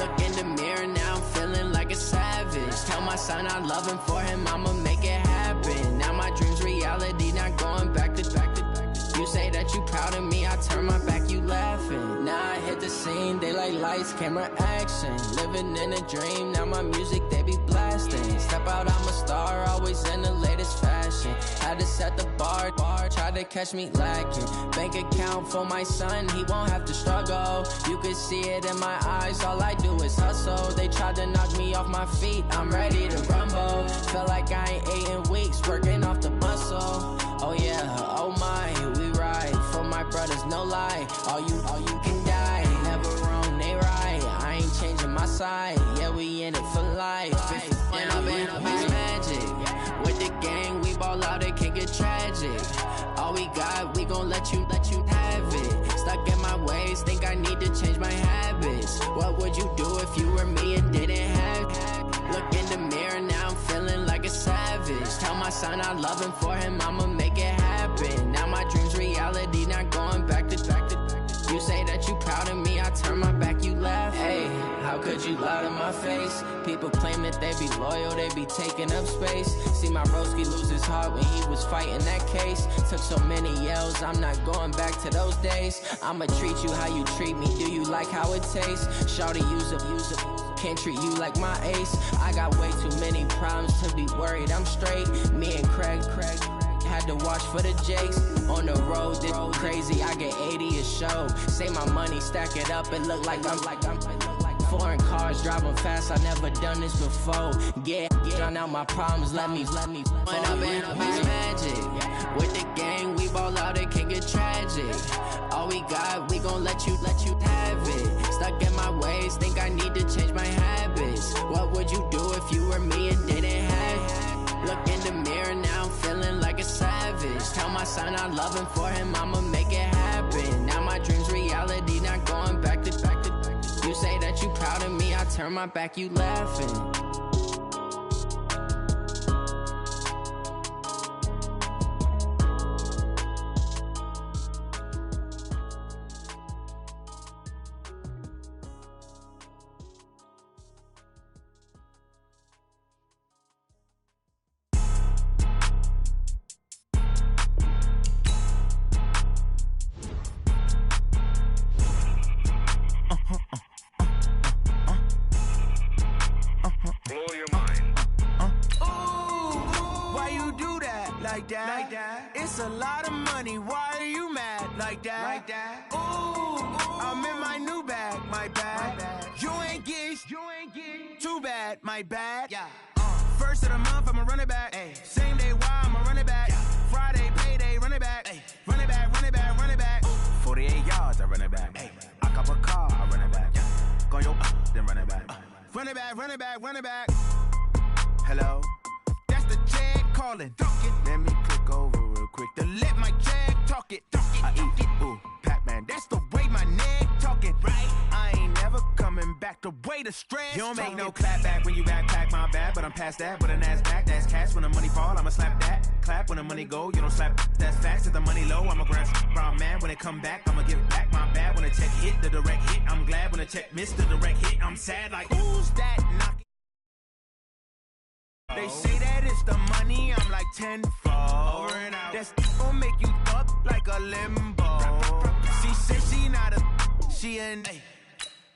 Look in the mirror, now I'm feeling like a savage. Tell my son I love him, for him I'ma make it happen. Now my dream's reality, not going back to back. You say that you proud of me, I turn my back, you laughing. Now I hit the scene, they like lights, camera, action. Living in a dream, now my music, they be blasting. Step out, I'm a star, always in the latest fashion. Had to set the bar, try to catch me lacking. Bank account for my son, he won't have to struggle. You can see it in my eyes, all I do is hustle. They tried to knock me off my feet, I'm ready to rumble. Felt like I ain't ate in weeks, working off the muscle. Oh yeah, oh my, we ride for my brothers, no lie. All you can die, never wrong, they right. I ain't changing my side, yeah, we in it for life. And I've been magic. With the gang, we ball out, it can get tragic. All we got, we gon' let you have it. Stuck in my ways, think I need to change my habits. What would you do if you were me and didn't have it? Look in the mirror, now I'm feeling like a savage. Tell my son I love him, for him I'ma make it happen. Now my dream's reality, not going back to back. You say that you proud of me, I turn my back, you laugh. Hey, how could you lie to my face? People claim that they be loyal, they be taking up space. See my broski lose his heart when he was fighting that case. Took so many yells, I'm not going back to those days. I'ma treat you how you treat me, do you like how it tastes? Shawty, use up, can't treat you like my ace. I got way too many problems to be worried, I'm straight. Me and Craig had to watch for the Jakes. On the road, this crazy, I get 80 a show. Say my money, stack it up, it look like I'm foreign cars, driving fast, I never done this before. Yeah, drown out my problems, let me When I've been magic. With the gang, we ball out, it can get tragic. All we got, we gon' let you have it. Stuck in my ways, think I need to change my habits. What would you do if you were me and didn't have it? Look in the mirror, now I'm feeling like a savage. Tell my son I love him, for him I'ma make it happen. Now my dream's reality, not going back to back. You say that you proud of me, I turn my back, you laughing. It's a lot of money, why are you mad like that? Ooh, I'm in my new bag, my bad. You ain't get too bad, my bad. Yeah. First of the month, I'ma run it back. Ay. Same day, why I'ma run it back. Yeah. Friday, payday, run it back. Ay. Run it back, run it back, run it back. 48 yards, I run it back. Ay. I cop a car, I run it back. Yeah. Go your then run it back. Run it back, run it back, run it back. Hello? That's the Jag calling. Let me click over real quick to let my Jag talk it. I eat it, ooh, Pac-Man. That's the way my neck talking. Right? I ain't never coming back the way the stress. You don't make no clap back when you backpack, my bad. But I'm past that, but an ass back, that's cash. When the money fall, I'ma slap that. Clap when the money go, you don't slap. That's facts. If the money low, I'ma grab brown man. When it come back, I'ma give back my bad. When the check hit, the direct hit. I'm glad when the check missed the direct hit. I'm sad like, who's that knocking? They say that it's the money, I'm like tenfold. Over and out. That's gon' make you up like a limbo. She said she not a, she an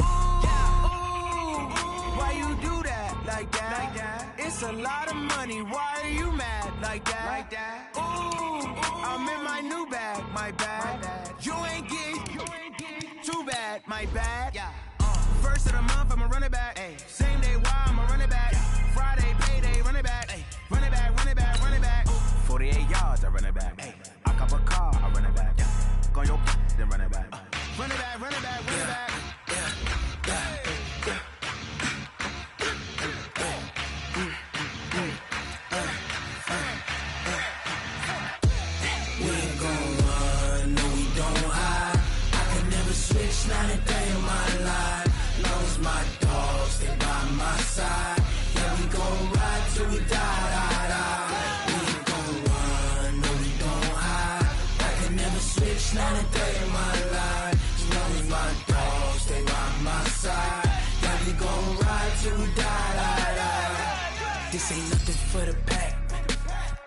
ooh, why you do that like that? It's a lot of money, why are you mad like that? Ooh, I'm in my new bag, my bad. You ain't get too bad, my bad. Yeah. First of the month, I'ma run it back. Ay. Same day, why I'ma run it back. Friday, payday, run it back. Ay. Run it back, run it back, run it back. 48 yards, I run it back. Ay. I cop a car, I run it back. Yeah. Go your then run it back. Run it back, run it back, run it back. We ain't gon' run, no we don't hide. I can never switch, not a day in my life. Long as my dogs stay by my side. Yeah, we gon' ride till we die. We ain't gon' run, no we don't hide. I can never switch, not a day in my life. As long as my dogs stay this ain't nothing for the pack.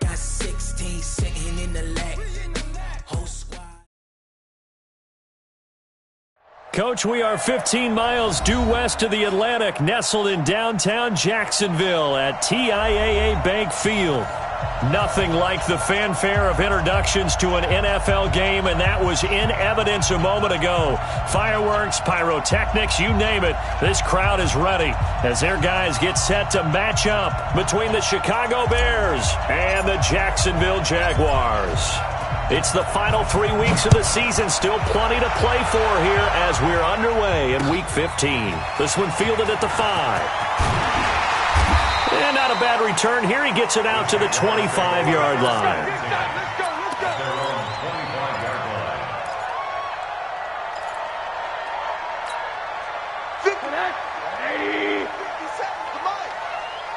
Got 16 sitting in the lag. Whole squad. Coach, we are 15 miles due west of the Atlantic, nestled in downtown Jacksonville at TIAA Bank Field. Nothing like the fanfare of introductions to an NFL game, and that was in evidence a moment ago. Fireworks, pyrotechnics, you name it. This crowd is ready as their guys get set to match up between the Chicago Bears and the Jacksonville Jaguars. It's the final 3 weeks of the season. Still plenty to play for here as we're underway in Week 15. This one fielded at the 5. And not a bad return here. He gets it out to the 25-yard line. Let's go.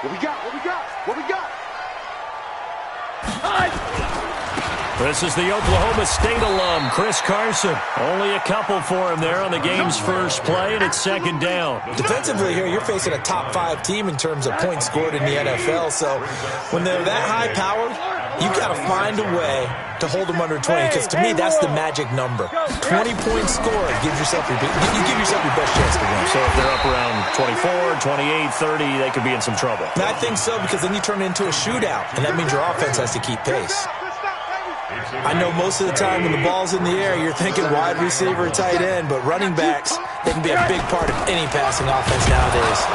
What we got? This is the Oklahoma State alum, Chris Carson. Only a couple for him there on the game's first play, and it's second down. Defensively here, you're facing a top-5 team in terms of points scored in the NFL. So when they're that high-powered, you got to find a way to hold them under 20, because to me, that's the magic number. 20 points scored, you give yourself your best chance to win. So if they're up around 24, 28, 30, they could be in some trouble. And I think so, because then you turn it into a shootout, and that means your offense has to keep pace. I know most of the time when the ball's in the air, you're thinking wide receiver, tight end, but running backs, they can be a big part of any passing offense nowadays.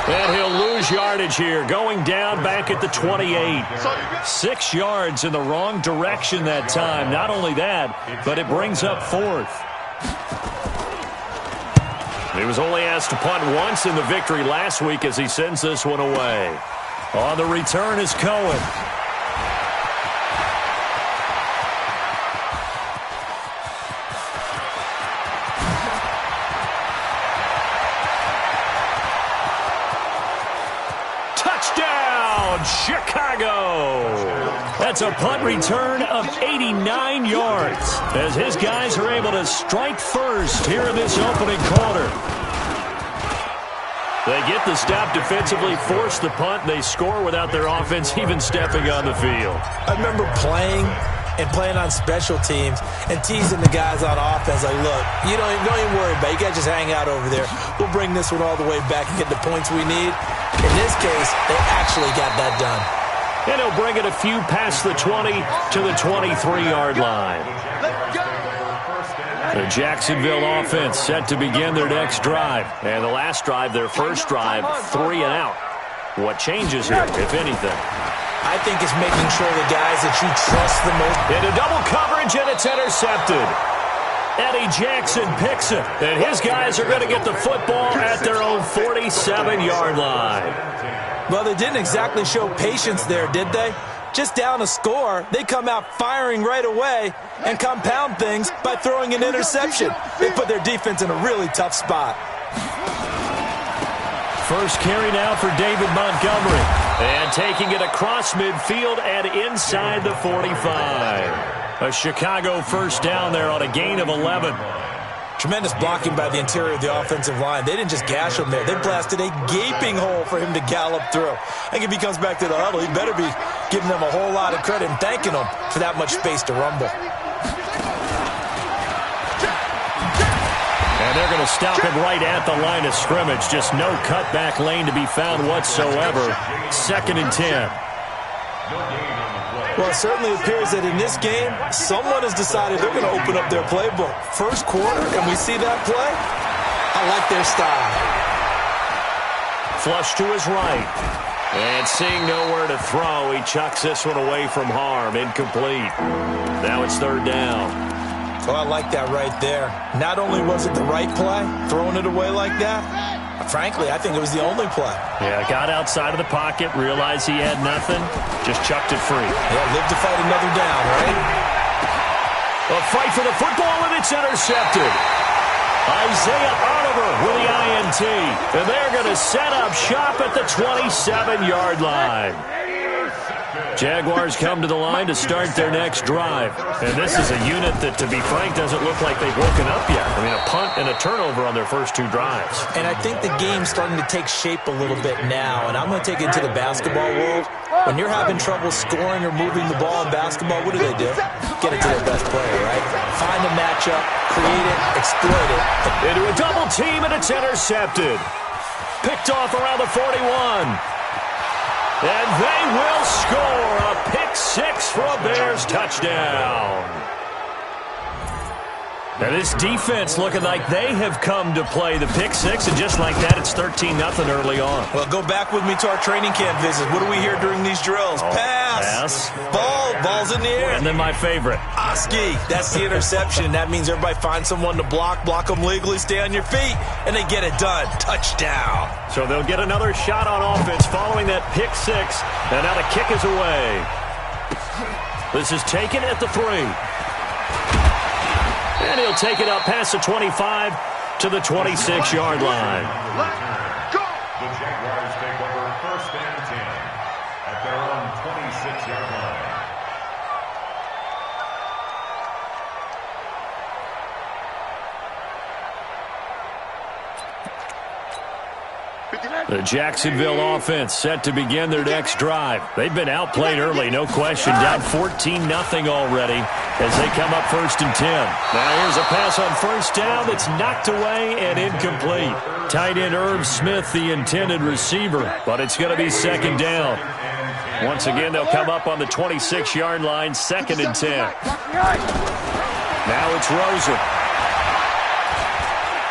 And he'll lose yardage here, going down back at the 28. 6 yards in the wrong direction that time. Not only that, but it brings up 4th. He was only asked to punt once in the victory last week as he sends this one away. On the return is Cohen. Chicago! That's a punt return of 89 yards as his guys are able to strike first here in this opening quarter. They get the stop defensively, force the punt, they score without their offense even stepping on the field. I remember playing on special teams and teasing the guys on offense like, look, you don't even worry about it. You guys just hang out over there. We'll bring this one all the way back and get the points we need. In this case, they actually got that done. And he'll bring it a few past the 20 to the 23-yard line. The Jacksonville offense set to begin their next drive. And the last drive, their first drive, 3 and out. What changes here, if anything? I think it's making sure the guys that you trust the most. Into double coverage, and it's intercepted. Eddie Jackson picks it, and his guys are going to get the football at their own 47-yard line. Well, they didn't exactly show patience there, did they? Just down a score, they come out firing right away and compound things by throwing an interception. They put their defense in a really tough spot. First carry now for David Montgomery. And taking it across midfield and inside the 45. A Chicago first down there on a gain of 11. Tremendous blocking by the interior of the offensive line. They didn't just gash him there. They blasted a gaping hole for him to gallop through. I think if he comes back to the huddle, he better be giving them a whole lot of credit and thanking them for that much space to rumble. And they're going to stop him right at the line of scrimmage. Just no cutback lane to be found whatsoever. 2nd and 10. Well, it certainly appears that in this game, someone has decided they're going to open up their playbook. First quarter, and we see that play. I like their style. Flush to his right. And seeing nowhere to throw, he chucks this one away from harm. Incomplete. Now it's 3rd down. Oh, I like that right there. Not only was it the right play, throwing it away like that, frankly, I think it was the only play. Yeah, got outside of the pocket, realized he had nothing, just chucked it free. Yeah, live to fight another down, right? A fight for the football, and it's intercepted. Isaiah Oliver with the INT, and they're going to set up shop at the 27-yard line. Jaguars come to the line to start their next drive. And this is a unit that, to be frank, doesn't look like they've woken up yet. I mean, a punt and a turnover on their first 2 drives. And I think the game's starting to take shape a little bit now. And I'm going to take it to the basketball world. When you're having trouble scoring or moving the ball in basketball, what do? Get it to their best player, right? Find a matchup, create it, exploit it. Into a double team, and it's intercepted. Picked off around the 41. And they will score a pick 6 for a Bears touchdown. Now this defense looking like they have come to play the pick 6, and just like that, it's 13-0 early on. Well, go back with me to our training camp visit. What do we hear during these drills? Pass. Ball's in the air. And then my favorite. Oski, that's the interception. That means everybody finds someone to block them legally, stay on your feet, and they get it done. Touchdown. So they'll get another shot on offense following that pick 6, and now the kick is away. This is taken at the 3. And he'll take it up past the 25 to the 26-yard line. Let's go! The Jaguars take over 1st and 10 at their own 26-yard line. The Jacksonville offense set to begin their next drive. They've been outplayed early, no question. Down 14-0 already as they come up 1st and 10. Now here's a pass on 1st down that's knocked away and incomplete. Tight end Irv Smith, the intended receiver, but it's going to be 2nd down. Once again, they'll come up on the 26-yard line, 2nd and 10. Now it's Rosen.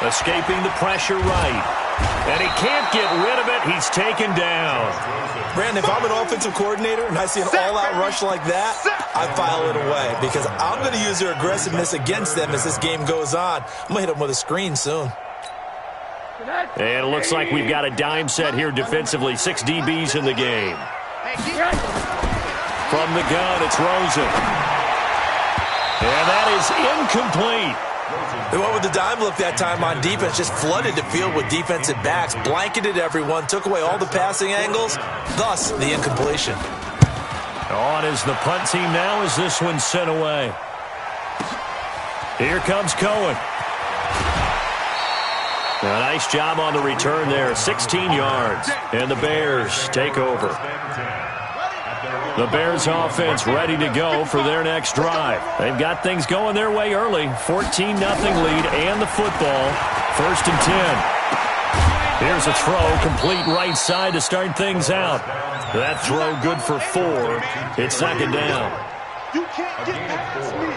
Escaping the pressure right. And he can't get rid of it. He's taken down. Brandon, if I'm an offensive coordinator and I see an all-out rush like that, I file it away because I'm going to use their aggressiveness against them as this game goes on. I'm going to hit them with a screen soon. And it looks like we've got a dime set here defensively. 6 DBs in the game. From the gun, it's Rosen. And that is incomplete. They went with the dime look that time on defense, just flooded the field with defensive backs, blanketed everyone, took away all the passing angles, thus the incompletion. On is the punt team now as this one's sent away. Here comes Cohen. A nice job on the return there, 16 yards, and the Bears take over. The Bears offense ready to go for their next drive. They've got things going their way early. 14-0 lead and the football. 1st and 10. Here's a throw, complete right side to start things out. That throw good for 4. It's 2nd down. You can't get past me.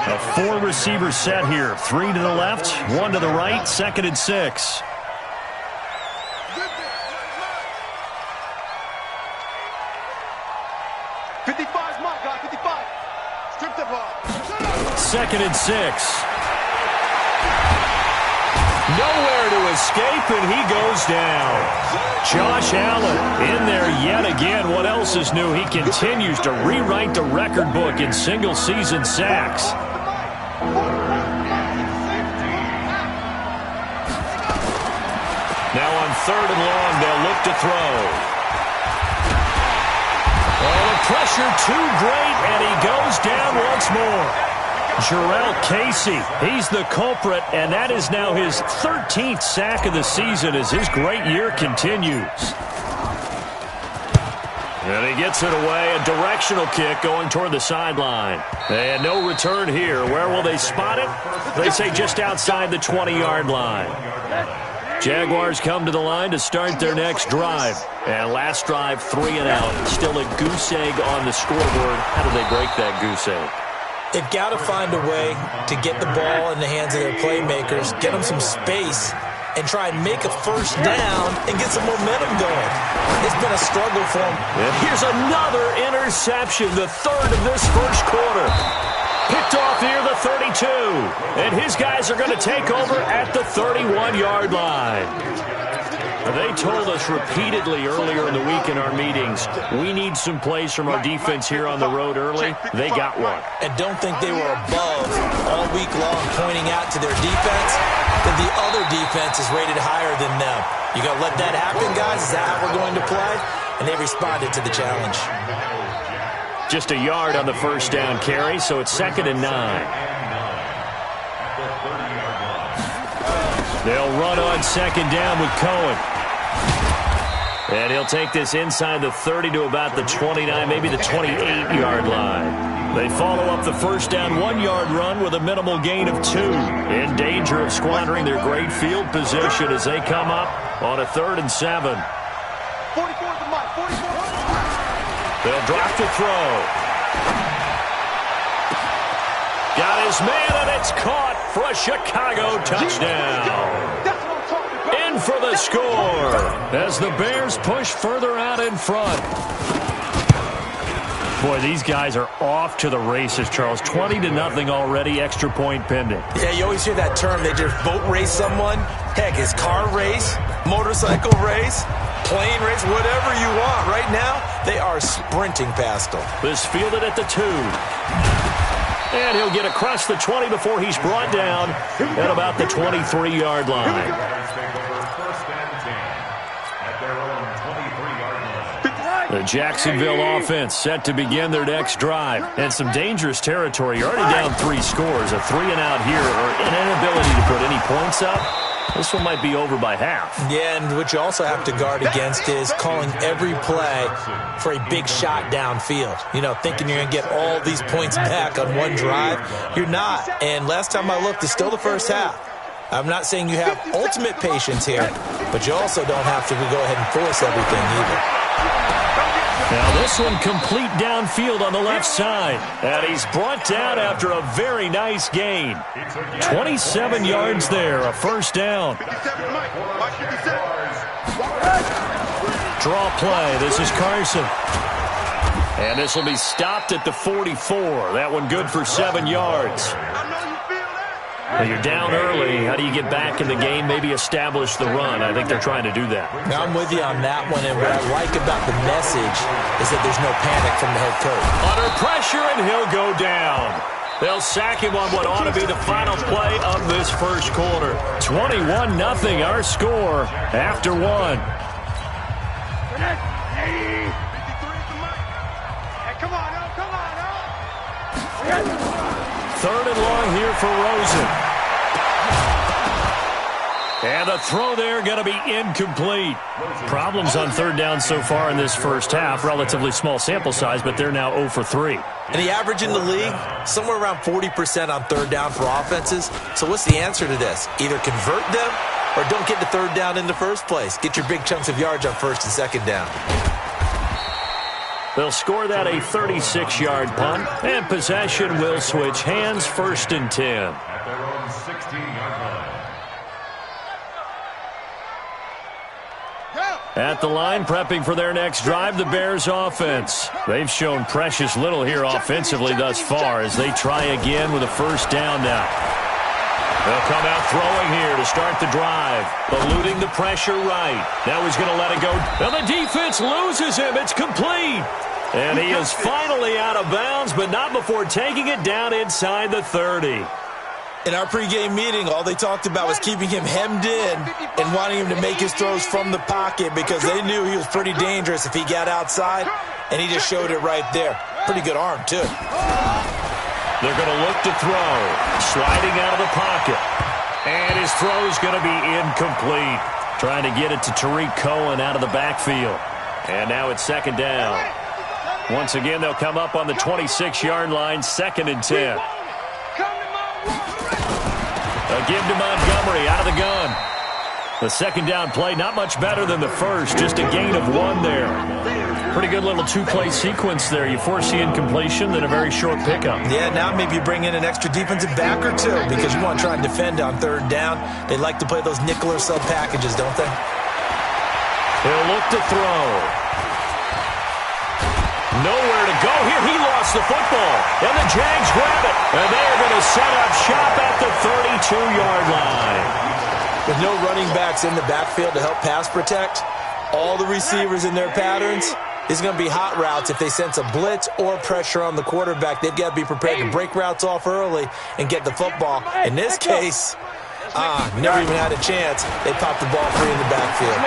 A 4-receiver set here. 3 to the left, 1 to the right, 2nd and 6. Second and 6. Nowhere to escape, and he goes down. Josh Allen in there yet again. What else is new? He continues to rewrite the record book in single-season sacks. Now on 3rd and long, they'll look to throw. Oh, the pressure too great, and he goes down once more. Jarrell Casey, he's the culprit, and that is now his 13th sack of the season as his great year continues. And he gets it away, a directional kick going toward the sideline. And no return here. Where will they spot it? They say just outside the 20-yard line. Jaguars come to the line to start their next drive. And last drive, 3 and out. Still a goose egg on the scoreboard. How do they break that goose egg? They've got to find a way to get the ball in the hands of their playmakers, get them some space, and try and make a 1st down and get some momentum going. It's been a struggle for them. And here's another interception, the 3rd of this 1st quarter. Picked off near the 32. And his guys are going to take over at the 31-yard line. They told us repeatedly earlier in the week in our meetings, we need some plays from our defense here on the road early. They got one. And don't think they were above all week long pointing out to their defense that the other defense is rated higher than them. You going to let that happen, guys? Is that how we're going to play? and they responded to the challenge. Just a yard on the first down carry, so it's 2nd and 9. They'll run on 2nd down with Cohen. And he'll take this inside the 30 to about the 29, maybe the 28-yard line. They follow up the first down 1-yard run with a minimal gain of 2. In danger of squandering their great field position as they come up on a 3rd and 7. 44 is the mark. 44. They'll drop to throw. Got his man, and it's caught for a Chicago touchdown. In for the score as the Bears push further out in front. Boy, these guys are off to the races, Charles. 20-0 already, extra point pending. Yeah, you always hear that term. They just boat race someone. Heck, it's car race, motorcycle race, plane race, whatever you want. Right now, they are sprinting past them. This fielded at the 2. And he'll get across the 20 before he's brought down at about the 23-yard line. The Jacksonville offense set to begin their next drive. And some dangerous territory. You're already down 3 scores. A 3-and-out here or an inability to put any points up. This one might be over by half. Yeah, and what you also have to guard against is calling every play for a big shot downfield. You know, thinking you're going to get all these points back on one drive. You're not. And last time I looked, it's still the first half. I'm not saying you have ultimate patience here, but you also don't have to go ahead and force everything either. Now this one complete downfield on the left side. And he's brought down after a very nice gain. 27 yards there, a first down. Draw play, this is Carson. And this will be stopped at the 44. That one good for 7 yards. Well, you're down early. How do you get back in the game, maybe establish the run? I think they're trying to do that. Now, I'm with you on that one, and what I like about the message is that there's no panic from the head coach. Under pressure, and he'll go down. They'll sack him on what ought to be the final play of this first quarter. 21-0, our score after 1. Third and long here for Rosen. And the throw there going to be incomplete. Problems on third down so far in this first half. Relatively small sample size, but they're now 0 for 3. And the average in the league, somewhere around 40% on third down for offenses. So what's the answer to this? Either convert them or don't get the third down in the first place. Get your big chunks of yards on first and second down. They'll score that a 36-yard punt, and possession will switch hands, 1st and 10. At their own 16-yard line. At the line, prepping for their next drive, the Bears offense. They've shown precious little here offensively thus far as they try again with a first down now. They'll come out throwing here to start the drive, eluding the pressure right. Now he's going to let it go. And the defense loses him. It's complete. And he is finally out of bounds, but not before taking it down inside the 30. In our pregame meeting, all they talked about was keeping him hemmed in and wanting him to make his throws from the pocket because they knew he was pretty dangerous if he got outside, and he just showed it right there. Pretty good arm, too. They're going to look to throw. Sliding out of the pocket. And his throw is going to be incomplete. Trying to get it to Tariq Cohen out of the backfield. And now it's 2nd down. Once again, they'll come up on the 26-yard line, 2nd and 10. A give to Montgomery out of the gun. The 2nd down play, not much better than the first. Just a gain of 1 there. Pretty good little 2-play sequence there. You force the incompletion, then a very short pickup. Yeah, now maybe you bring in an extra defensive back or 2 because you want to try and defend on third down. They like to play those nickel or sub packages, don't they? He'll look to throw. Nowhere to go here. He lost the football. And the Jags grab it. And they're going to set up shop at the 32-yard line. With no running backs in the backfield to help pass protect, all the receivers in their patterns, is going to be hot routes. If they sense a blitz or pressure on the quarterback, they've got to be prepared to break routes off early and get the football. In this case, Never even had a chance. They popped the ball free in the backfield.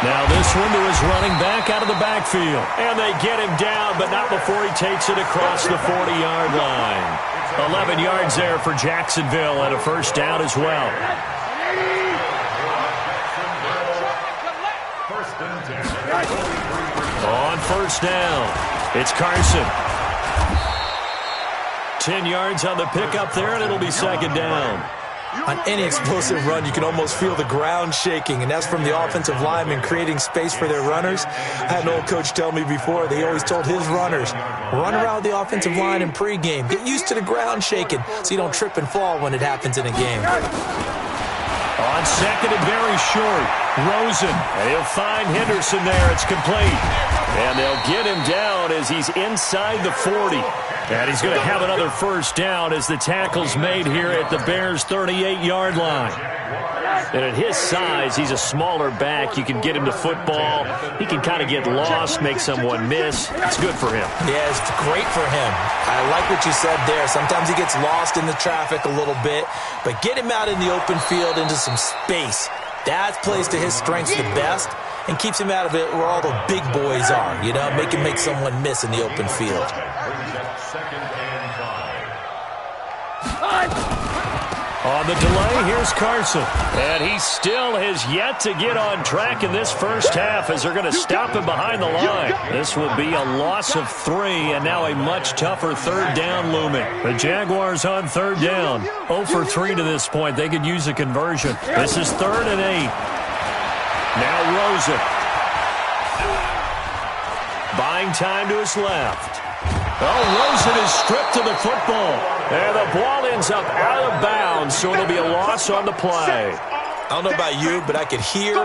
Now this one to his running back out of the backfield. And they get him down, but not before he takes it across the 40-yard line. 11 yards there for Jacksonville and a first down as well. On first down, it's Carson. 10 yards on the pickup there, and it'll be second down. On any explosive run, you can almost feel the ground shaking, and that's from the offensive linemen creating space for their runners. I had an old coach tell me before, they always told his runners, run around the offensive line in pregame. Get used to the ground shaking so you don't trip and fall when it happens in a game. On second and very short, Rosen, and he'll find Henderson there. It's complete. And they'll get him down as he's inside the 40. And he's going to have another first down as the tackle's made here at the Bears' 38-yard line. And at his size, he's a smaller back. You can get him to football. He can kind of get lost, make someone miss. It's good for him. Yeah, it's great for him. I like what you said there. Sometimes he gets lost in the traffic a little bit, but get him out in the open field into some space. That plays to his strengths the best and keeps him out of it where all the big boys are, you know, make him make someone miss in the open field. On the delay, here's Carson. And he still has yet to get on track in this first half as they're going to stop him behind the line. This will be a loss of 3 and now a much tougher third down looming. The Jaguars on third down. 0 for 3 to this point. They could use a conversion. This is 3rd and 8. Now Rosen. Buying time to his left. Oh, Rosen is stripped to the football. And the ball ends up out of bounds, so it'll be a loss on the play. I don't know about you, but I could hear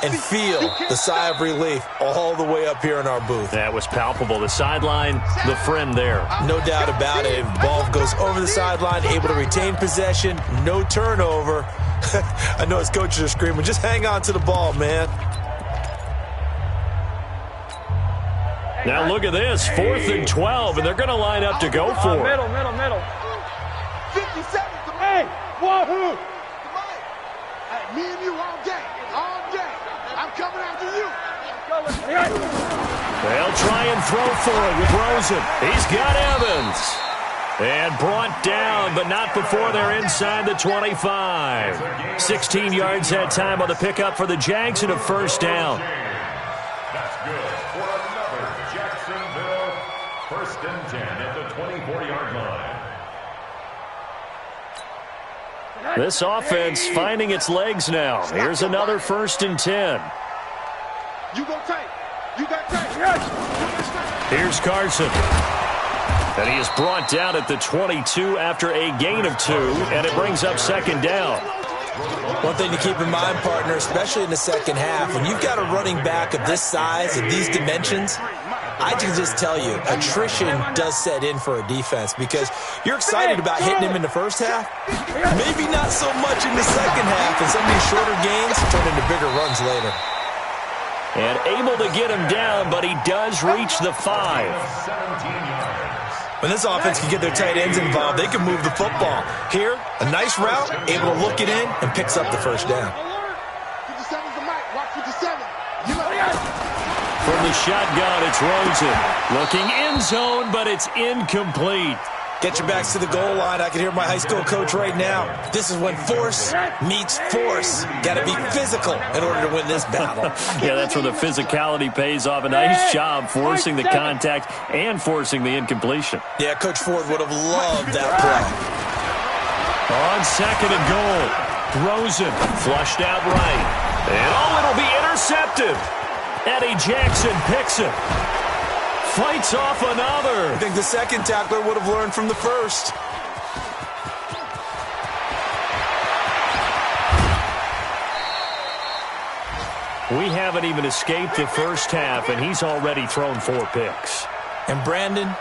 and feel the sigh of relief all the way up here in our booth. That was palpable. The sideline, the friend there. No doubt about it. Ball goes over the sideline, able to retain possession, no turnover. I know his coaches are screaming, just hang on to the ball, man. Now look at this, 4th and 12, and they're going to line up to go for it. Middle. 50 seconds to me. Wahoo! Hey, me and you all day. I'm coming after you. They'll try and throw for it with Rosen. He's got Evans. And brought down, but not before they're inside the 25. 16 yards that time on the pickup for the Jags and a first down. That's good for another Jacksonville 1st and 10 at the 24-yard line. This offense finding its legs now. Here's another 1st and 10. You go take. You got take. Yes. Here's Carson. And he is brought down at the 22 after a gain of 2, and it brings up second down. One thing to keep in mind, partner, especially in the second half, when you've got a running back of this size and these dimensions, I can just tell you, attrition does set in for a defense because you're excited about hitting him in the first half, maybe not so much in the second half, and some of these shorter gains turn into bigger runs later. And able to get him down, but he does reach the 5. 17 yards. When this offense can get their tight ends involved, they can move the football. Here, a nice route, able to look it in, and picks up the first down. 57's the mic. Watch 57. From the shotgun, it's Rosen. Looking end zone, but it's incomplete. Get your backs to the goal line. I can hear my high school coach right now. This is when force meets force. Got to be physical in order to win this battle. Yeah, that's where the physicality pays off. A nice job forcing the contact and forcing the incompletion. Yeah, Coach Ford would have loved that play. On second and goal, Rosen flushed out right. And it'll be intercepted. Eddie Jackson picks it. Fights off another. I think the second tackler would have learned from the first. We haven't even escaped the first half, and he's already thrown 4 picks. And Brandon,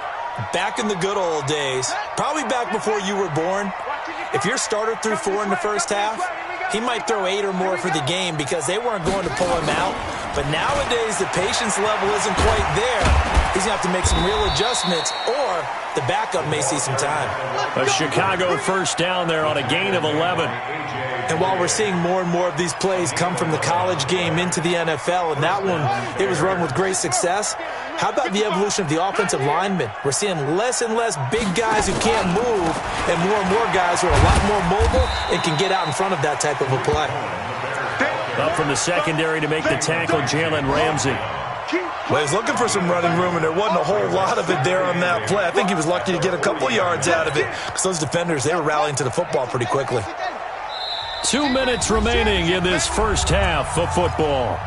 back in the good old days, probably back before you were born, if your starter threw 4 in the first half, he might throw 8 or more for the game because they weren't going to pull him out. But nowadays, the patience level isn't quite there. he's going to have to make some real adjustments, or the backup may see some time. A Chicago first down there on a gain of 11. And while we're seeing more and more of these plays come from the college game into the NFL, and that one, it was run with great success, how about the evolution of the offensive linemen? We're seeing less and less big guys who can't move and more guys who are a lot more mobile and can get out in front of that type of a play. Up from the secondary to make the tackle, Jalen Ramsey. Well, he's looking for some running room, and there wasn't a whole lot of it there on that play. I think he was lucky to get a couple yards out of it because those defenders, they were rallying to the football pretty quickly. 2 minutes remaining in this first half of football.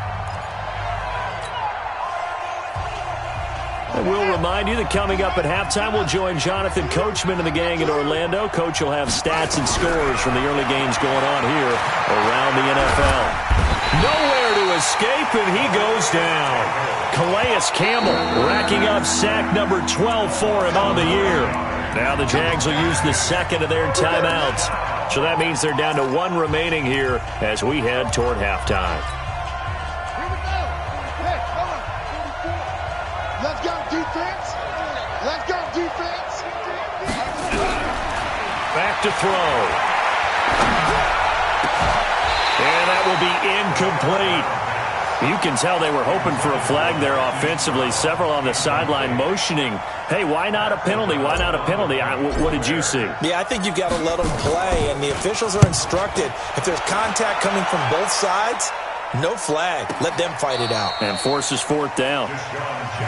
And we'll remind you that coming up at halftime, we'll join Jonathan Coachman and the gang in Orlando. Coach will have stats and scores from the early games going on here around the NFL. Nowhere to escape, and he goes down. Calais Campbell racking up sack number 12 for him on the year. Now the Jags will use the second of their timeouts. So that means they're down to 1 remaining here as we head toward halftime. Here we go. Hey, hold on. 44. Let's go, defense. Let's go, defense. Back to throw. And that will be incomplete. You can tell they were hoping for a flag there offensively. Several on the sideline motioning, hey, why not a penalty? Why not a penalty? What did you see? Yeah, I think you've got to let them play, and the officials are instructed. If there's contact coming from both sides, no flag. Let them fight it out. And forces fourth down.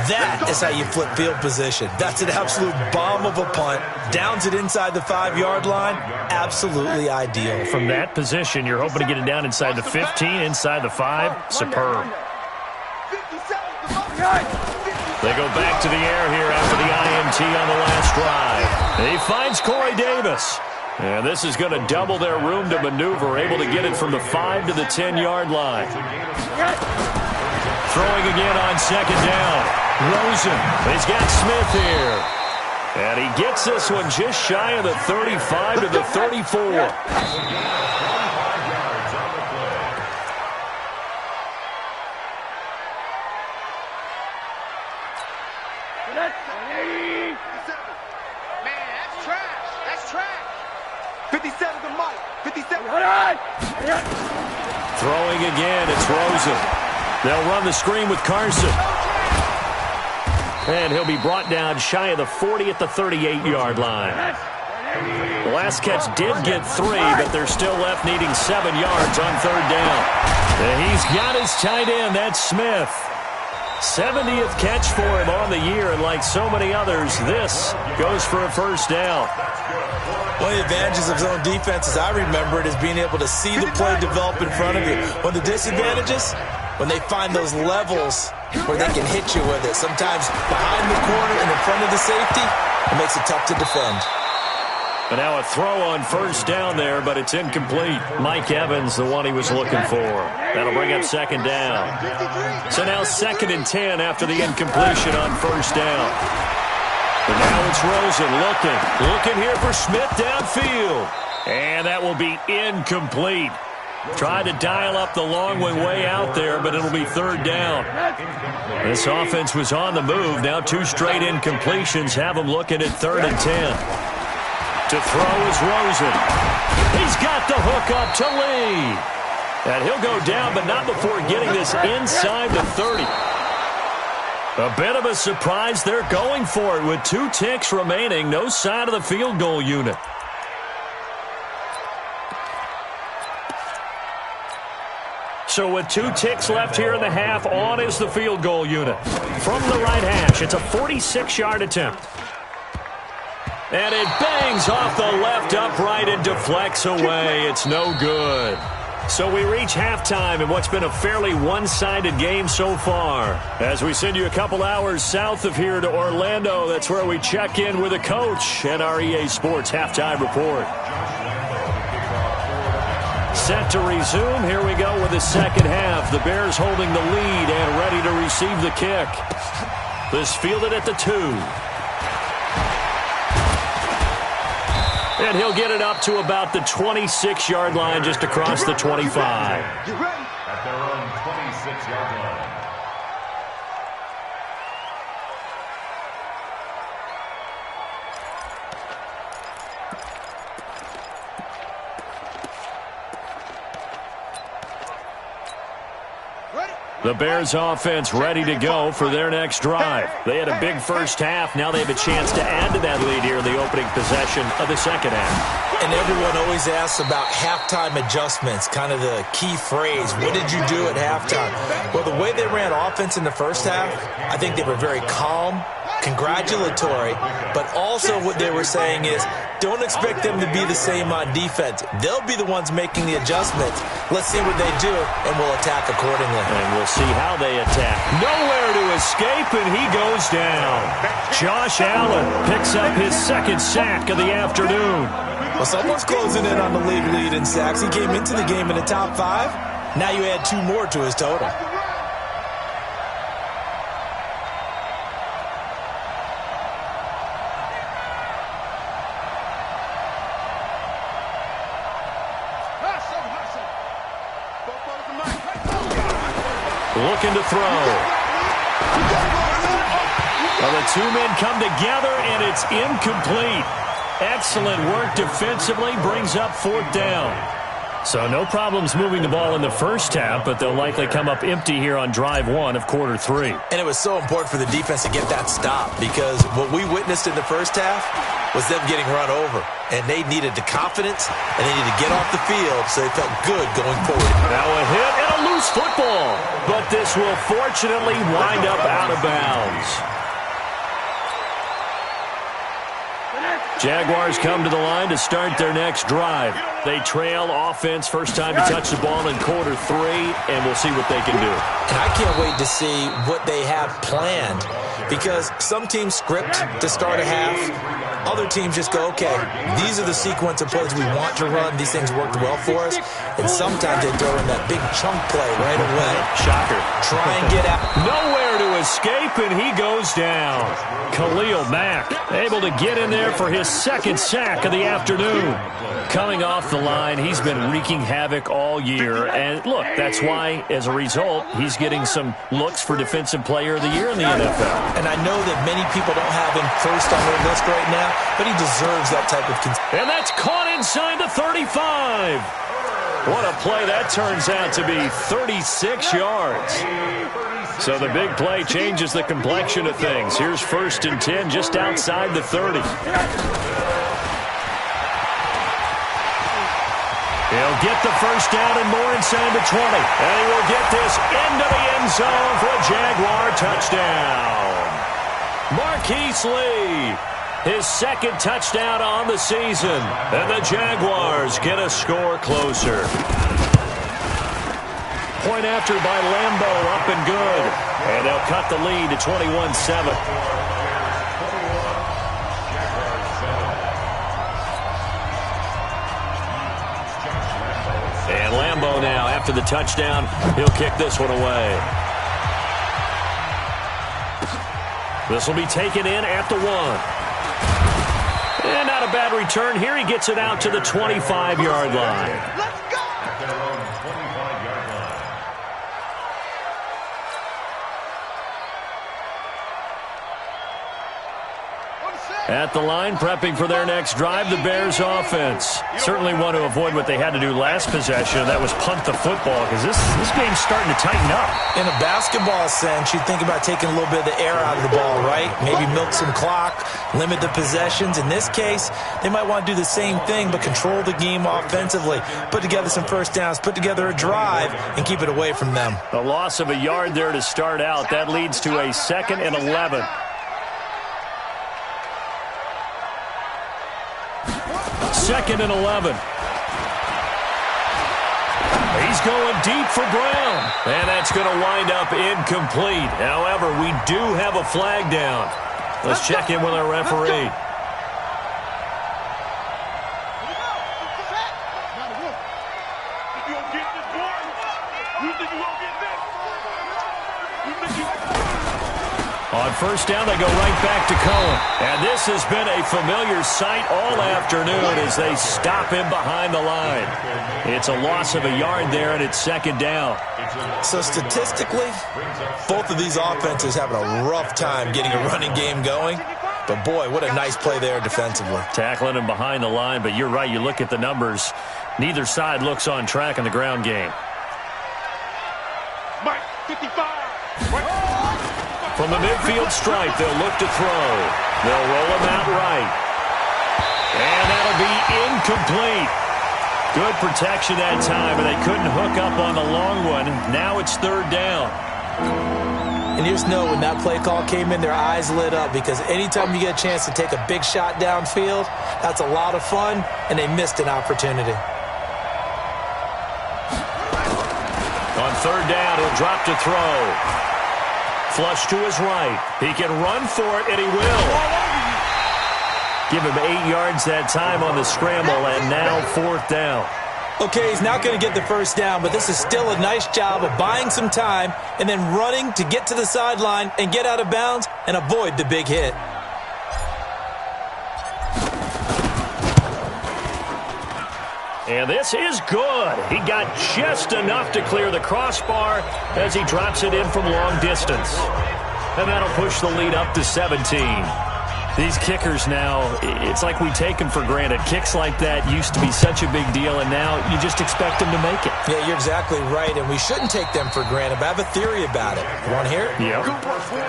That is how you flip field position. That's an absolute bomb of a punt. Downs it inside the 5-yard line. Absolutely ideal. From that position, you're hoping to get it down inside the 15, inside the 5. Superb. They go back to the air here after the INT on the last drive. He finds Corey Davis. And this is going to double their room to maneuver, able to get it from the 5 to the 10-yard line. Throwing again on second down. Rosen. He's got Smith here. And he gets this one just shy of the 35 to the 34. Throwing again, it's Rosen. They'll run the screen with Carson. And he'll be brought down shy of the 40 at the 38-yard line. The last catch did get 3, but they're still left needing 7 yards on third down. And he's got his tight end, that's Smith. 70th catch for him on the year, and like so many others, this goes for a first down. One of the advantages of zone defense, as I remember it, is being able to see the play develop in front of you. One of the disadvantages, when they find those levels where they can hit you with it. Sometimes behind the corner and in front of the safety, it makes it tough to defend. And now a throw on first down there, but it's incomplete. Mike Evans, the one he was looking for. That'll bring up second down. So now 2nd and 10 after the incompletion on first down. But now it's Rosen looking here for Smith downfield. And that will be incomplete. Tried to dial up the long way out there, but it'll be third down. This offense was on the move. Now 2 straight incompletions have them looking at 3rd and 10. To throw is Rosen. He's got the hook up to Lee. And he'll go down, but not before getting this inside the 30. A bit of a surprise. They're going for it with 2 ticks remaining. No sign of the field goal unit. So with 2 ticks left here in the half, on is the field goal unit. From the right hash, it's a 46-yard attempt. And it bangs off the left upright and deflects away. It's no good. So we reach halftime in what's been a fairly one-sided game so far. As we send you a couple hours south of here to Orlando, that's where we check in with a coach and our EA Sports halftime report. Set to resume. Here we go with the second half. The Bears holding the lead and ready to receive the kick. This fielded at the 2. And he'll get it up to about the 26-yard line, just across the 25. At their own 26-yard line. The Bears offense ready to go for their next drive. They had a big first half. Now they have a chance to add to that lead here in the opening possession of the second half. And everyone always asks about halftime adjustments, kind of the key phrase. What did you do at halftime? Well, the way they ran offense in the first half, I think they were very calm, congratulatory, but also what they were saying is don't expect them to be the same on defense. They'll be the ones making the adjustments. Let's see what they do, and we'll attack accordingly. And we'll see how they attack. Nowhere to escape, and he goes down. Josh Allen picks up his second sack of the afternoon. Well, someone's closing in on the league lead in sacks. He came into the game in the top 5. Now you add 2 more to his total. Looking to throw. Well, the 2 men come together, and it's incomplete. Excellent work defensively, brings up 4th down. So no problems moving the ball in the first half, but they'll likely come up empty here on drive 1 of quarter 3. And it was so important for the defense to get that stop, because what we witnessed in the first half was them getting run over. And they needed the confidence, and they needed to get off the field so they felt good going forward. Now a hit and a loose football, but this will fortunately wind up out of bounds. Jaguars come to the line to start their next drive. They trail offense, first time to touch the ball in quarter 3, and we'll see what they can do. And I can't wait to see what they have planned, because some teams script to start a half. Other teams just go, okay, these are the sequence of plays we want to run. These things worked well for us. And sometimes they throw in that big chunk play right away. Shocker. Try and get out. Nowhere to escape, and he goes down. Khalil Mack able to get in there for his second sack of the afternoon. Coming off the line, he's been wreaking havoc all year. And look, that's why, as a result, he's getting some looks for Defensive Player of the Year in the NFL. And I know that many people don't have him first on their list right now, but he deserves that type of And that's caught inside the 35. What a play that turns out to be, 36 yards. So the big play changes the complexion of things. Here's 1st and 10 just outside the 30. He'll get the first down and more inside the 20. And he will get this into the end zone for a Jaguar touchdown. Marquise Lee, his second touchdown on the season. And the Jaguars get a score closer. Point after by Lambo, up and good. And they'll cut the lead to 21-7. And Lambo now, after the touchdown, he'll kick this one away. This will be taken in at the 1. And not a bad return here. He gets it out to the 25-yard line. Let's go! At the line, prepping for their next drive, the Bears offense. Certainly want to avoid what they had to do last possession. That was punt the football, because this game's starting to tighten up. In a basketball sense, you think about taking a little bit of the air out of the ball, right? Maybe milk some clock, limit the possessions. In this case, they might want to do the same thing, but control the game offensively. Put together some first downs, put together a drive, and keep it away from them. A loss of a yard there to start out. That leads to a 2nd and 11. Second and 11. He's going deep for Brown. And that's going to wind up incomplete. However, we do have a flag down. Let's check in with our referee. On first down, they go right back to Cohen. And this has been a familiar sight all afternoon as they stop him behind the line. It's a loss of a yard there, and it's 2nd down. So statistically, both of these offenses having a rough time getting a running game going. But, boy, what a nice play there defensively. Tackling him behind the line, but you're right. You look at the numbers. Neither side looks on track in the ground game. Mike, From the midfield stripe, they'll look to throw. They'll roll him out right. And that'll be incomplete. Good protection that time, but they couldn't hook up on the long one. Now it's third down. And you just know when that play call came in, their eyes lit up, because anytime you get a chance to take a big shot downfield, that's a lot of fun, and they missed an opportunity. On third down, he'll drop to throw. Flush to his right. He can run for it, and he will. Give him 8 yards that time on the scramble, and now fourth down. Okay, he's not going to get the first down, but this is still a nice job of buying some time and then running to get to the sideline and get out of bounds and avoid the big hit. And this is good. He got just enough to clear the crossbar as he drops it in from long distance. And that'll push the lead up to 17. These kickers now, it's like we take them for granted. Kicks like that used to be such a big deal, and now you just expect them to make it. Yeah, you're exactly right, and we shouldn't take them for granted, but I have a theory about it. You want to hear it? Yeah.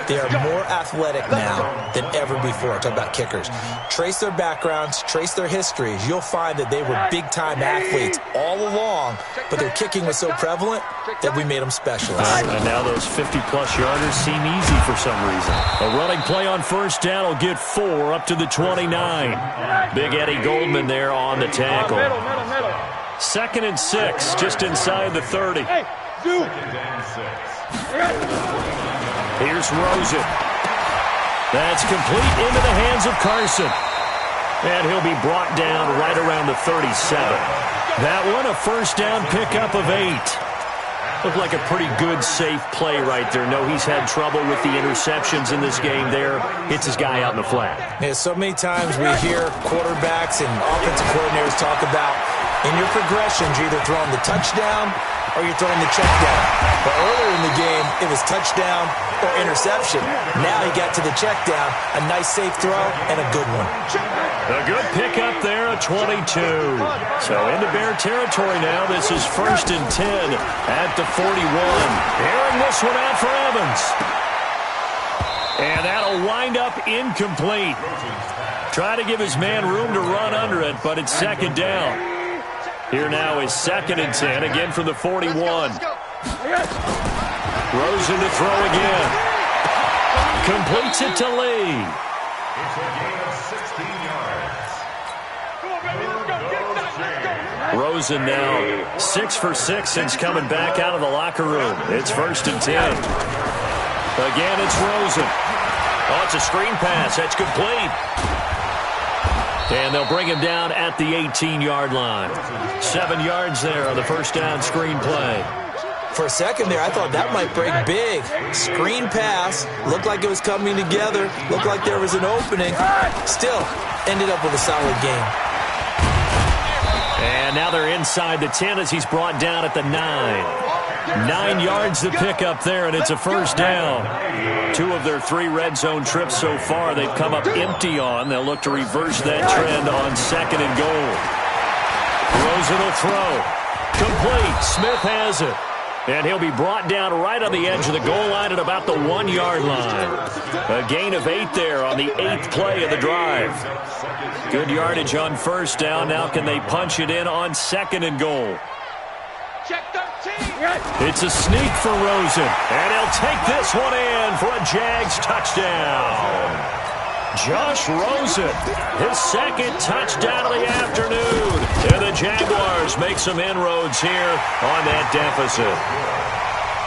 They are more athletic now than ever before. Talk about kickers. Trace their backgrounds, trace their histories. You'll find that they were big-time athletes all along, but their kicking was so prevalent that we made them specialists. And now those 50-plus yarders seem easy for some reason. A running play on first down will get 4 up to the 29. Big Eddie Goldman there on the tackle. 2nd and 6, just inside the 30. Here's Rosen. That's complete into the hands of Carson. And he'll be brought down right around the 37. That one, a first down pickup of 8. Looked like a pretty good, safe play right there. No, he's had trouble with the interceptions in this game there. Hits his guy out in the flat. Yeah, so many times we hear quarterbacks and offensive coordinators talk about in your progressions, you're either throwing the touchdown or you're throwing the check down. But earlier in the game, it was touchdown or interception. Now he got to the check down, a nice safe throw, and a good one. A good pickup there, a 22. So into Bear territory now. This is 1st and 10 at the 41. Airing this one out for Evans. And that'll wind up incomplete. Try to give his man room to run under it, but it's 2nd down. Here now is 2nd and 10, again from the 41. Rosen to throw again. Completes it to Lee. It's a gain of 16 yards. Rosen now 6 for 6 since coming back out of the locker room. It's 1st and 10. Again, it's Rosen. Oh, it's a screen pass. That's complete. And they'll bring him down at the 18-yard line. 7 yards there on the first down screen play. For a second there, I thought that might break big. Screen pass. Looked like it was coming together. Looked like there was an opening. Still, ended up with a solid game. And now they're inside the 10 as he's brought down at the 9. 9 yards to pick up there, and it's a first down. 2 of their 3 red zone trips so far they've come up empty on. They'll look to reverse that trend on 2nd and goal. Rosen will throw. Complete. Smith has it. And he'll be brought down right on the edge of the goal line at about the 1-yard line. A gain of 8 there on the 8th play of the drive. Good yardage on first down. Now can they punch it in on 2nd and goal? It's a sneak for Rosen, and he'll take this one in for a Jags touchdown. Josh Rosen, his 2nd touchdown of the afternoon. And the Jaguars make some inroads here on that deficit.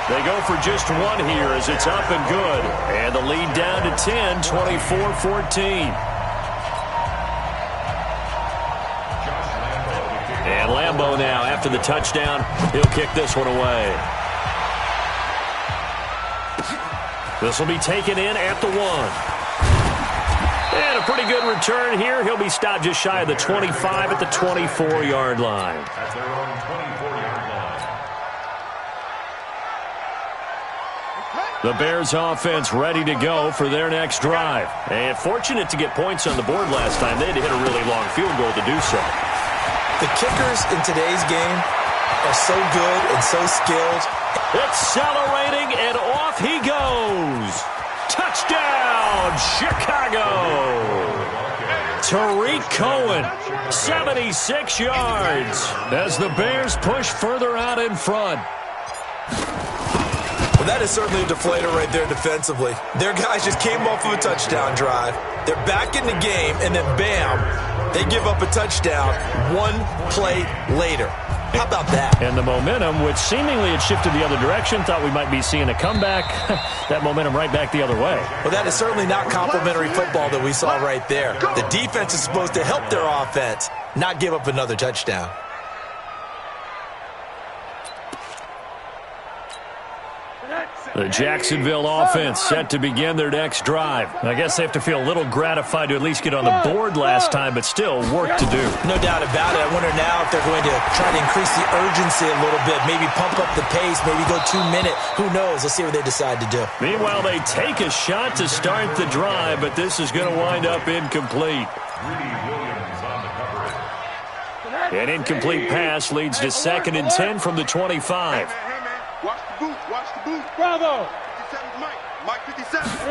They go for just 1 here as it's up and good. And the lead down to 10, 24-14. And Lambeau now, after the touchdown, he'll kick this one away. This will be taken in at the 1. And a pretty good return here. He'll be stopped just shy of the 25 at the 24-yard line. At their own 24-yard line. The Bears offense ready to go for their next drive. And fortunate to get points on the board last time. They had to hit a really long field goal to do so. The kickers in today's game are so good and so skilled Accelerating, and off he goes. Touchdown, Chicago. Tariq Cohen, 76 yards as the Bears push further out in front. Well, that is certainly a deflator right there defensively. Their guys just came off of a touchdown drive. They're back in the game, and then bam, they give up a touchdown one play later. How about that? And the momentum, which seemingly had shifted the other direction, thought we might be seeing a comeback. That momentum right back the other way. Well, that is certainly not complimentary football that we saw right there. The defense is supposed to help their offense, not give up another touchdown. The Jacksonville offense set to begin their next drive. I guess they have to feel a little gratified to at least get on the board last time, but still work to do. No doubt about it. I wonder now if they're going to try to increase the urgency a little bit, maybe pump up the pace, maybe go 2 minute. Who knows? Let's see what they decide to do. Meanwhile, they take a shot to start the drive, but this is going to wind up incomplete. An incomplete pass leads to 2nd and 10 from the 25. Watch the boot. Watch the boot. Bravo. 57's Mike. Mike 57.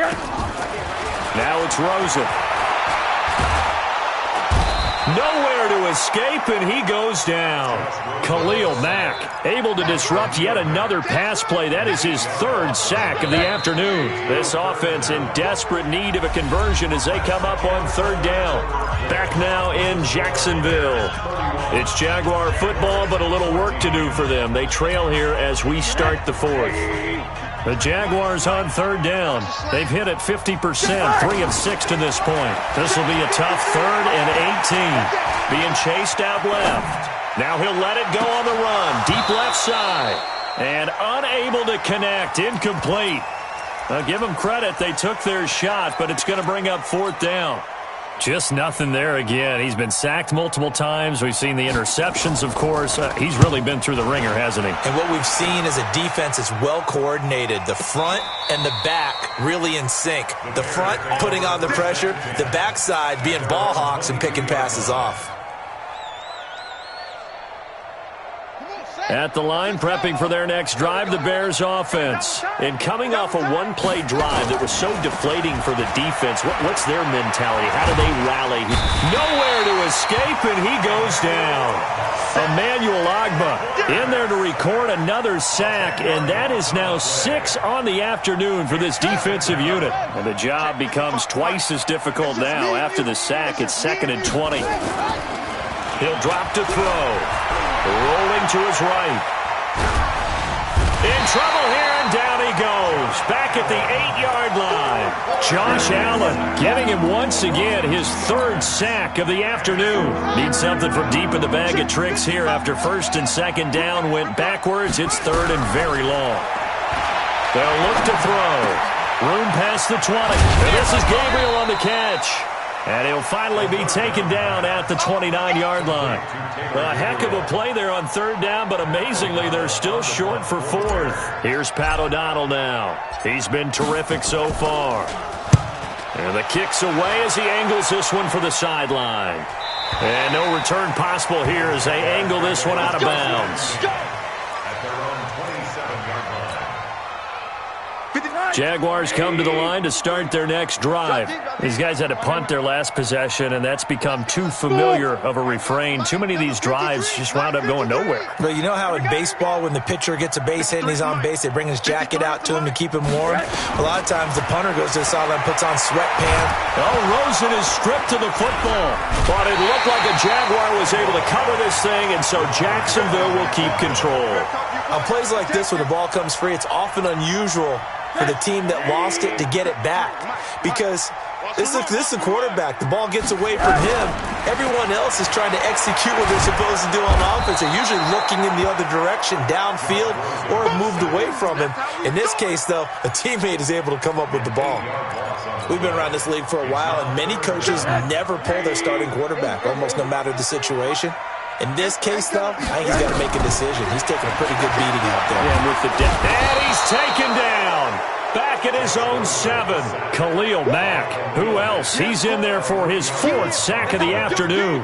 Now it's Rosen. Nowhere to escape, and he goes down. Khalil Mack able to disrupt yet another pass play. That is his 3rd sack of the afternoon. This offense in desperate need of a conversion as they come up on 3rd down. Back now in Jacksonville. It's Jaguar football, but a little work to do for them. They trail here as we start the 4th. The Jaguars on 3rd down. They've hit it 50%, 3 of 6 to this point. This will be a tough 3rd and 18. Being chased out left. Now he'll let it go on the run. Deep left side. And unable to connect. Incomplete. I'll give them credit. They took their shot, but it's going to bring up 4th down. Just nothing there again. He's been sacked multiple times. We've seen the interceptions, of course. He's really been through the ringer, hasn't he? And what we've seen is a defense is well coordinated. The front and the back really in sync. The front putting on the pressure, the backside being ball hawks and picking passes off. At the line, prepping for their next drive, the Bears offense. And coming off a one-play drive that was so deflating for the defense, what's their mentality? How do they rally? Nowhere to escape, and he goes down. Emmanuel Ogbah in there to record another sack, and that is now 6 on the afternoon for this defensive unit. And the job becomes twice as difficult now. After the sack, it's 2nd and 20. He'll drop to throw. Rolling to his right. In trouble here, and down he goes. Back at the 8-yard line. Josh Allen giving him once again his 3rd sack of the afternoon. Needs something from deep in the bag of tricks here after 1st and 2nd down went backwards. It's 3rd and very long. They'll look to throw. Room past the 20. And this is Gabriel on the catch. And he'll finally be taken down at the 29-yard line. A heck of a play there on 3rd down, but amazingly, they're still short for 4th. Here's Pat O'Donnell now. He's been terrific so far. And the kick's away as he angles this one for the sideline. And no return possible here as they angle this one out of bounds. Jaguars come to the line to start their next drive. These guys had to punt their last possession, and that's become too familiar of a refrain. Too many of these drives just wound up going nowhere. But you know how in baseball, when the pitcher gets a base hit and he's on base, they bring his jacket out to him to keep him warm? A lot of times the punter goes to the sideline, puts on sweatpants. Oh, Rosen is stripped to the football. But it looked like a Jaguar was able to cover this thing, and so Jacksonville will keep control. On plays like this, when the ball comes free, it's often unusual for the team that lost it to get it back, because this is the quarterback. The ball gets away from him. Everyone else is trying to execute what they're supposed to do on offense. They're usually looking in the other direction, downfield, or have moved away from him. In this case, though, a teammate is able to come up with the ball. We've been around this league for a while, and many coaches never pull their starting quarterback, almost no matter the situation. In this case, though, I think he's got to make a decision. He's taking a pretty good beating out there. And with the and he's taken down. Back at his own 7. Khalil Mack. Who else? He's in there for his 4th sack of the afternoon.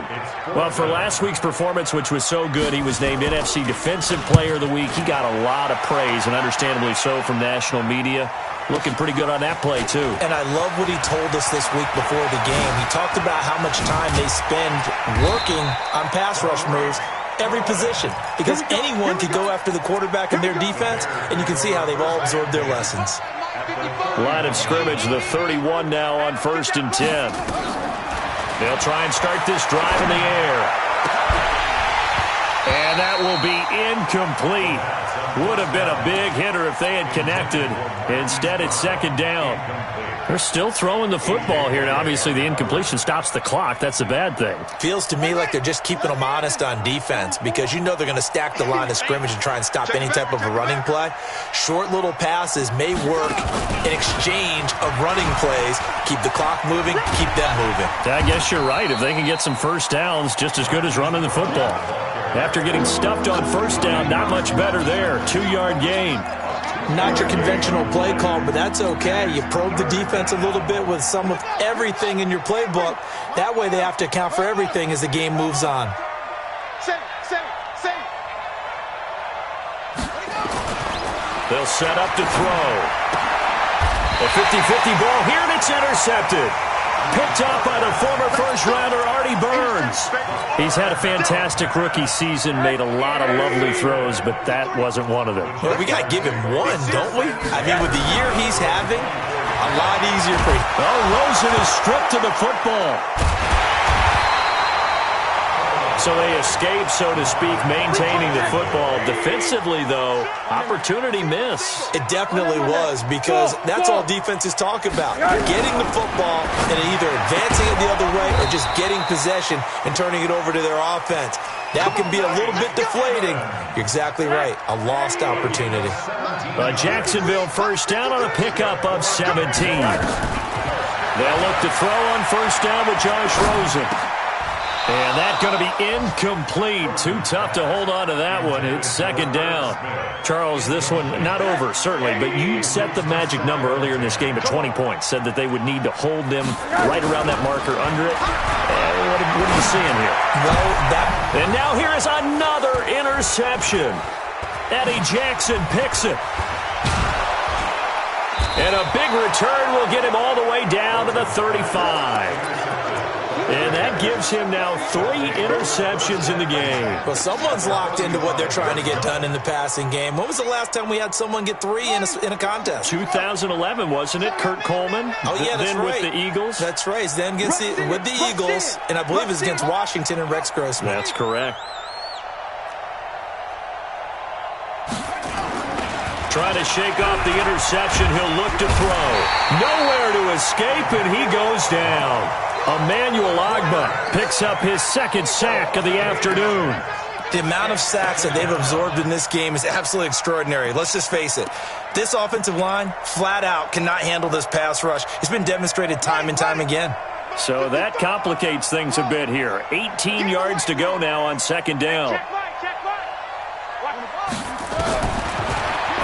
Well, for last week's performance, which was so good, he was named NFC Defensive Player of the Week. He got a lot of praise, and understandably so, from national media. Looking pretty good on that play, too. And I love what he told us this week before the game. He talked about how much time they spend working on pass rush moves, every position, because anyone could go after the quarterback and their defense, and you can see how they've all absorbed their lessons. Line of scrimmage, the 31 now on 1st and 10. They'll try and start this drive in the air. And that will be incomplete. Would have been a big hitter if they had connected. Instead, it's 2nd down. They're still throwing the football here. Now, obviously, the incompletion stops the clock. That's a bad thing. Feels to me like they're just keeping them honest on defense, because you know they're going to stack the line of scrimmage and try and stop any type of a running play. Short little passes may work in exchange of running plays. Keep the clock moving, keep them moving. I guess you're right. If they can get some first downs, just as good as running the football. After getting stuffed on 1st down, not much better there. 2-yard gain. Not your conventional play call, but that's okay. You probe the defense a little bit with some of everything in your playbook. That way they have to account for everything as the game moves on. They'll set up to throw. A 50-50 ball here, and it's intercepted. Picked up by the former first-rounder Artie Burns. He's had a fantastic rookie season, made a lot of lovely throws, but that wasn't one of them. Well, we got to give him one, don't we? I mean, with the year he's having, a lot easier for him. Oh, Rosen is stripped to the football. So they escape, so to speak, maintaining the football. Defensively, though, opportunity miss. It definitely was, because that's all defenses talk about. Getting the football and either advancing it the other way or just getting possession and turning it over to their offense. That can be a little bit deflating. You're exactly right. A lost opportunity. Jacksonville 1st down on a pickup of 17. They'll look to throw on 1st down with Josh Rosen. And that's going to be incomplete. Too tough to hold on to that one. It's 2nd down. Charles, this one not over, certainly, but you set the magic number earlier in this game at 20 points. Said that they would need to hold them right around that marker under it. What are you seeing here? And now here is another interception. Eddie Jackson picks it. And a big return will get him all the way down to the 35. And that gives him now 3 interceptions in the game. Well, someone's locked into what they're trying to get done in the passing game. When was the last time we had someone get 3 in a contest? 2011, wasn't it? Kurt Coleman? Oh, yeah, that's then right. With the Eagles? That's right. Then with the Eagles, and I believe it's against Washington and Rex Grossman. That's correct. Trying to shake off the interception. He'll look to throw. Nowhere to escape, and he goes down. Emmanuel Ogbah picks up his 2nd sack of the afternoon. The amount of sacks that they've absorbed in this game is absolutely extraordinary. Let's just face it. This offensive line, flat out, cannot handle this pass rush. It's been demonstrated time and time again. So that complicates things a bit here. 18 yards to go now on 2nd down.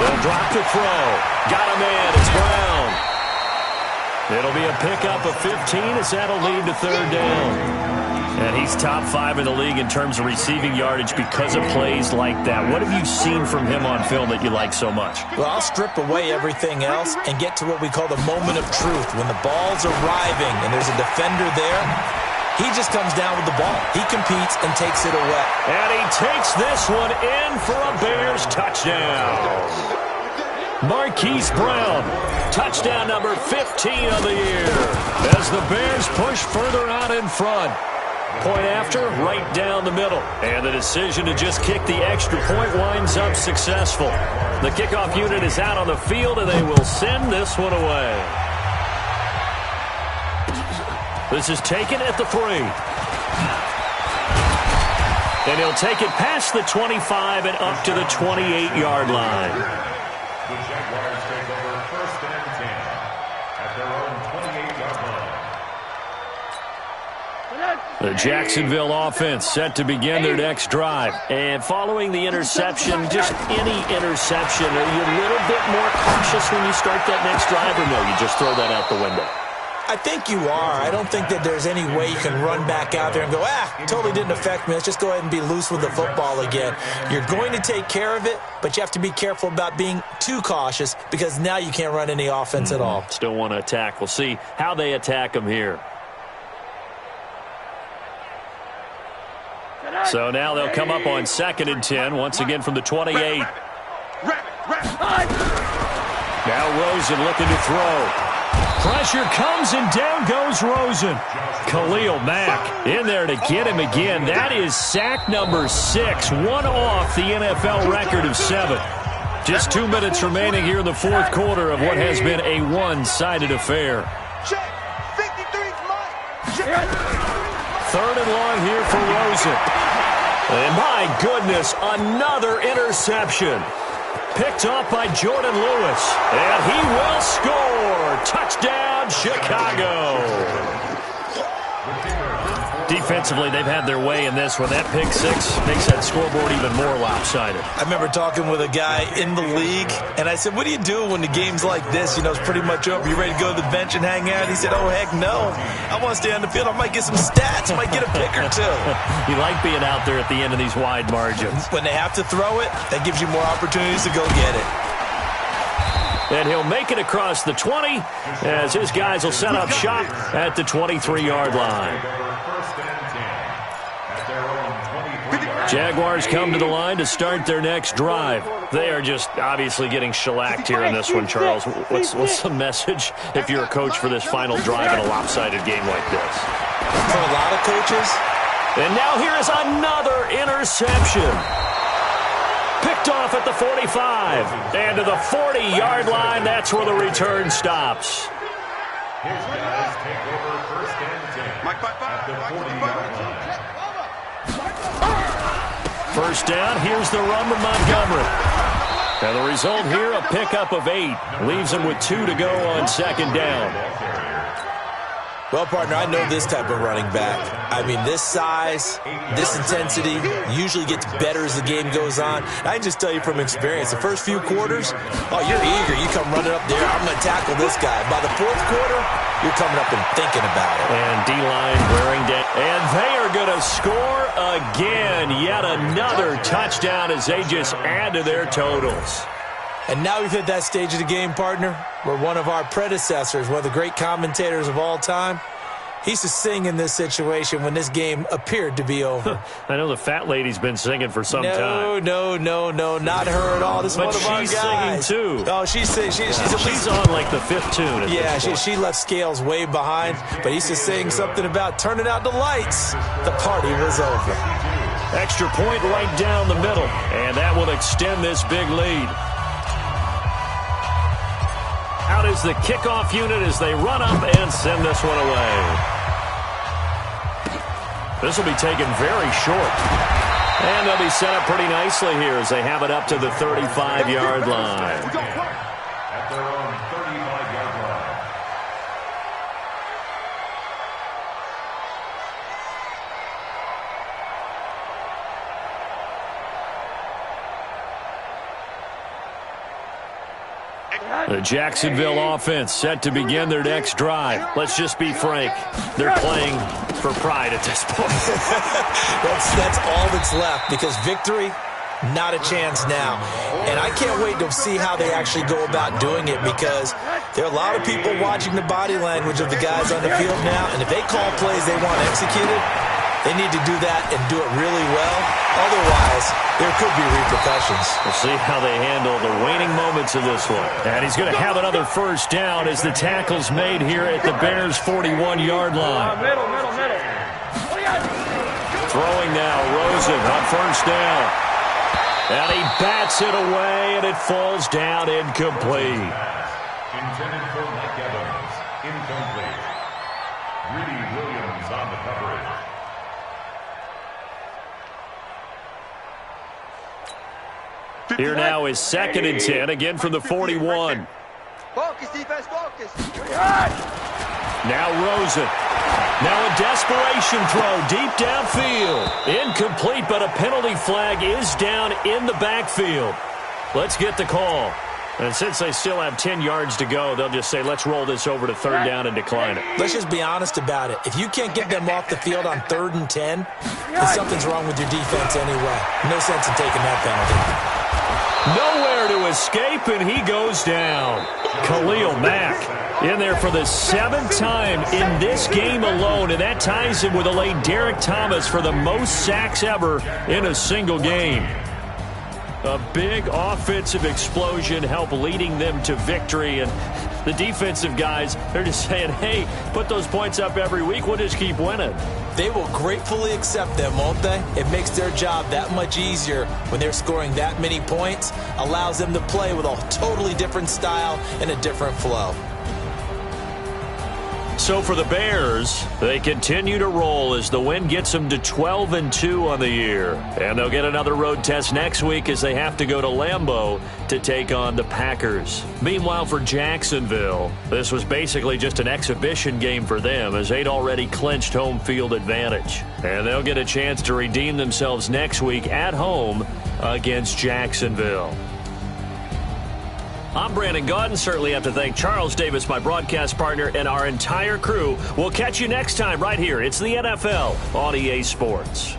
They'll drop to throw. Got a man. It's Brown. It'll be a pickup of 15 as that'll lead to 3rd down. And he's top 5 in the league in terms of receiving yardage because of plays like that. What have you seen from him on film that you like so much? Well, I'll strip away everything else and get to what we call the moment of truth. When the ball's arriving and there's a defender there, he just comes down with the ball. He competes and takes it away. And he takes this one in for a Bears touchdown. Marquise Brown, touchdown number 15 of the year, as the Bears push further out in front. Point after, right down the middle. And the decision to just kick the extra point winds up successful. The kickoff unit is out on the field, and they will send this one away. This is taken at the 3. And he'll take it past the 25 and up to the 28-yard line. The Jaguars take over 1st and 10 at their own 28-yard line. The Jacksonville offense set to begin their next drive. And following the interception, just any interception, are you a little bit more cautious when you start that next drive, or no, you just throw that out the window? I think you are. I don't think that there's any way you can run back out there and go, totally didn't affect me. Let's just go ahead and be loose with the football again. You're going to take care of it, but you have to be careful about being too cautious because now you can't run any offense at all. Still want to attack. We'll see how they attack them here. So now they'll come up on 2nd and 10, once again from the 28. Now Rosen looking to throw. Pressure comes, and down goes Rosen. Khalil Mack in there to get him again. That is sack number 6, one off the NFL record of 7. Just 2 minutes remaining here in the fourth quarter of what has been a one-sided affair. 3rd and long here for Rosen. And my goodness, another interception. Picked off by Jordan Lewis. And he will score. Touchdown, Chicago. Defensively, they've had their way in this one. That pick 6 makes that scoreboard even more lopsided. I remember talking with a guy in the league, and I said, what do you do when the game's like this? You know, it's pretty much over. You ready to go to the bench and hang out? He said, oh, heck no. I want to stay on the field. I might get some stats. I might get a pick or two. You like being out there at the end of these wide margins. When they have to throw it, that gives you more opportunities to go get it. And he'll make it across the 20 as his guys will set up shop at the 23-yard line. Jaguars come to the line to start their next drive. They are just obviously getting shellacked here in this one, Charles. What's the message if you're a coach for this final drive in a lopsided game like this? For a lot of coaches. And now here is another interception. Picked off at the 45. And to the 40-yard line, that's where the return stops. His guys take over 1st and 10 at the 40-yard line. First down, here's the run to Montgomery. And the result here, a pickup of 8. Leaves him with 2 to go on 2nd down. Well, partner, I know this type of running back. I mean, this size, this intensity usually gets better as the game goes on. I can just tell you from experience, the first few quarters, you're eager. You come running up there, I'm going to tackle this guy. By the 4th quarter, you're coming up and thinking about it. And D-line wearing down. And they are going to score again. Yet another touchdown as they just add to their totals. And now we've hit that stage of the game, partner, where one of our predecessors, one of the great commentators of all time, he used to sing in this situation when this game appeared to be over. I know the fat lady's been singing for some time. No, not her at all. This is one of our guys. But she's singing, too. Oh, she's on like the 5th tune. Yeah, she left Scales way behind, but he used to sing something about turning out the lights. The party was over. Extra point right down the middle, and that will extend this big lead. Out is the kickoff unit as they run up and send this one away. This will be taken very short. And they'll be set up pretty nicely here as they have it up to the 35-yard line. At their own 35-yard line. The Jacksonville offense set to begin their next drive. Let's just be frank. They're playing for pride at this point. That's all that's left because victory, not a chance now. And I can't wait to see how they actually go about doing it because there are a lot of people watching the body language of the guys on the field now. And if they call plays they want executed, they need to do that and do it really well. Otherwise, there could be repercussions. We'll see how they handle the waning moments of this one. And he's going to have another first down as the tackle's made here at the Bears' 41-yard line. Middle. Throwing now, Rosen on first down. And he bats it away, and it falls down incomplete. Intended for Mike Evans. Incomplete. Greedy Williams on the coverage. Here now is 2nd and 10, again from the 41. Focus, defense, focus. Now Rosen. Now a desperation throw deep downfield. Incomplete, but a penalty flag is down in the backfield. Let's get the call. And since they still have 10 yards to go, they'll just say, let's roll this over to third down and decline it. Let's just be honest about it. If you can't get them off the field on 3rd and 10, then something's wrong with your defense anyway. No sense in taking that penalty. Nowhere to escape, and he goes down. Khalil Mack in there for the 7th time in this game alone, and that ties him with a late Derek Thomas for the most sacks ever in a single game. A big offensive explosion helped leading them to victory, and the defensive guys, they're just saying, hey, put those points up every week, we'll just keep winning. They will gratefully accept them, won't they? It makes their job that much easier when they're scoring that many points, allows them to play with a totally different style and a different flow. So for the Bears, they continue to roll as the win gets them to 12-2 on the year. And they'll get another road test next week as they have to go to Lambeau to take on the Packers. Meanwhile, for Jacksonville, this was basically just an exhibition game for them as they'd already clinched home field advantage. And they'll get a chance to redeem themselves next week at home against Jacksonville. I'm Brandon Gaudin. Certainly have to thank Charles Davis, my broadcast partner, and our entire crew. We'll catch you next time right here. It's the NFL on EA Sports.